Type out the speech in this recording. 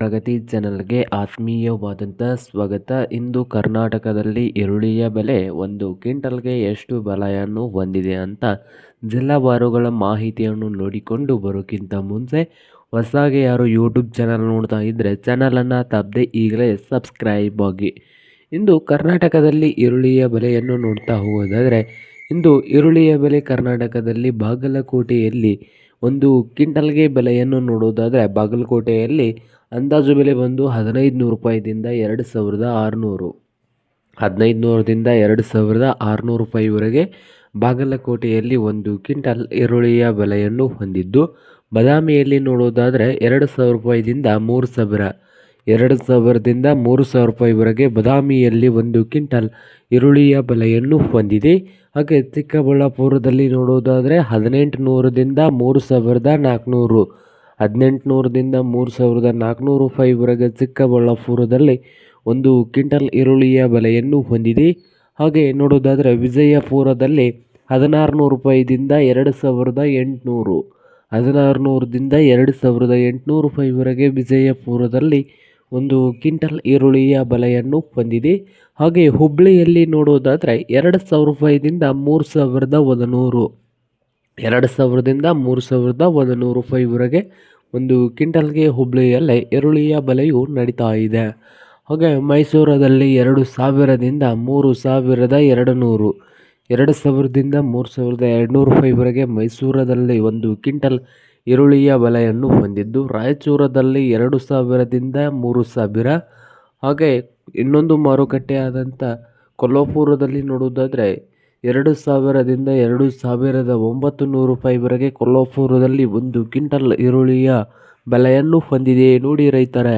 ಪ್ರಗತಿ ಚಾನಲ್ಗೆ ಆತ್ಮೀಯವಾದಂಥ ಸ್ವಾಗತ. ಇಂದು ಕರ್ನಾಟಕದಲ್ಲಿ ಈರುಳ್ಳಿಯ ಬೆಲೆ ಒಂದು ಕ್ವಿಂಟಲ್ಗೆ ಎಷ್ಟು ಬೆಲೆಯನ್ನು ಹೊಂದಿದೆ ಅಂತ ಜಿಲ್ಲಾವಾರುಗಳ ಮಾಹಿತಿಯನ್ನು ನೋಡಿಕೊಂಡು ಬರೋಕ್ಕಿಂತ ಮುಂಚೆ ಹೊಸದಾಗಿ ಯಾರು ಯೂಟ್ಯೂಬ್ ಚಾನಲ್ ನೋಡ್ತಾ ಇದ್ದರೆ ಚಾನಲನ್ನು ತಪ್ಪದೆ ಈಗಲೇ ಸಬ್ಸ್ಕ್ರೈಬ್ ಆಗಿ. ಇಂದು ಕರ್ನಾಟಕದಲ್ಲಿ ಈರುಳ್ಳಿಯ ಬೆಲೆಯನ್ನು ನೋಡ್ತಾ ಹೋಗೋದಾದರೆ ಇಂದು ಈರುಳ್ಳಿಯ ಬೆಲೆ ಕರ್ನಾಟಕದಲ್ಲಿ ಬಾಗಲಕೋಟೆಯಲ್ಲಿ ಒಂದು ಕ್ವಿಂಟಲ್ಗೆ ಬೆಲೆಯನ್ನು ನೋಡೋದಾದರೆ ಬಾಗಲಕೋಟೆಯಲ್ಲಿ ಅಂದಾಜು ಬೆಲೆ ಬಂದು 1500 ರೂಪಾಯಿದಿಂದ 2600, 1500ದಿಂದ 2600 ರೂಪಾಯಿವರೆಗೆ ಬಾಗಲಕೋಟೆಯಲ್ಲಿ ಒಂದು ಕ್ವಿಂಟಲ್ ಈರುಳ್ಳಿಯ ಬೆಲೆಯನ್ನು ಹೊಂದಿದ್ದು, ಬಾದಾಮಿಯಲ್ಲಿ ನೋಡೋದಾದರೆ 2000 ರೂಪಾಯಿದಿಂದ 3000, 2000ದಿಂದ 3000 ರೂಪಾಯಿವರೆಗೆ ಬಾದಾಮಿಯಲ್ಲಿ ಒಂದು ಕ್ವಿಂಟಲ್ ಈರುಳ್ಳಿಯ ಬೆಲೆಯನ್ನು ಹೊಂದಿದೆ. ಹಾಗೆ ಚಿಕ್ಕಬಳ್ಳಾಪುರದಲ್ಲಿ ನೋಡೋದಾದರೆ 1800ದಿಂದ 3400, 1800ದಿಂದ 3400 ರೂಪಾಯಿವರೆಗೆ ಚಿಕ್ಕಬಳ್ಳಾಪುರದಲ್ಲಿ ಒಂದು ಕ್ವಿಂಟಲ್ ಈರುಳ್ಳಿಯ ಬೆಲೆಯನ್ನು ಹೊಂದಿದೆ. ಹಾಗೆ ನೋಡೋದಾದರೆ ವಿಜಯಪುರದಲ್ಲಿ 1600 ರೂಪಾಯಿದಿಂದ 2800, 1600ದಿಂದ 2800 ರೂಪಾಯಿವರೆಗೆ ವಿಜಯಪುರದಲ್ಲಿ ಒಂದು ಕ್ವಿಂಟಲ್ ಈರುಳ್ಳಿಯ ಬೆಲೆಯನ್ನು ಹೊಂದಿದೆ. ಹಾಗೆ ಹುಬ್ಬಳ್ಳಿಯಲ್ಲಿ ನೋಡೋದಾದರೆ 2000 ರೂಪಾಯಿದಿಂದ 3100, 2000ದಿಂದ 3100 ರೂಪಾಯಿವರೆಗೆ ಒಂದು ಕ್ವಿಂಟಲ್ಗೆ ಹುಬ್ಬಳ್ಳಿಯಲ್ಲೇ ಈರುಳ್ಳಿಯ ಬೆಲೆಯು ನಡೀತಾ ಇದೆ. ಹಾಗೆ ಮೈಸೂರದಲ್ಲಿ 2000ದಿಂದ 3200, 2000ದಿಂದ 3200 ರೂಪಾಯಿವರೆಗೆ ಮೈಸೂರದಲ್ಲಿ ಒಂದು ಕ್ವಿಂಟಲ್ ಈರುಳ್ಳಿಯ ಬೆಲೆಯನ್ನು ಹೊಂದಿದ್ದು, ರಾಯಚೂರದಲ್ಲಿ 2000ದಿಂದ 3000. ಹಾಗೆ ಇನ್ನೊಂದು ಮಾರುಕಟ್ಟೆ ಆದಂಥ ಕೊಲ್ಹಾಪುರದಲ್ಲಿ ನೋಡೋದಾದರೆ 2000ದಿಂದ 2900 ರೂಪಾಯಿವರೆಗೆ ಕೊಲ್ಹಾಪುರದಲ್ಲಿ ಒಂದು ಕ್ವಿಂಟಲ್ ಈರುಳ್ಳಿಯ ಬೆಲೆಯನ್ನು ಹೊಂದಿದೆ. ನೋಡಿ ರೈತರೇ,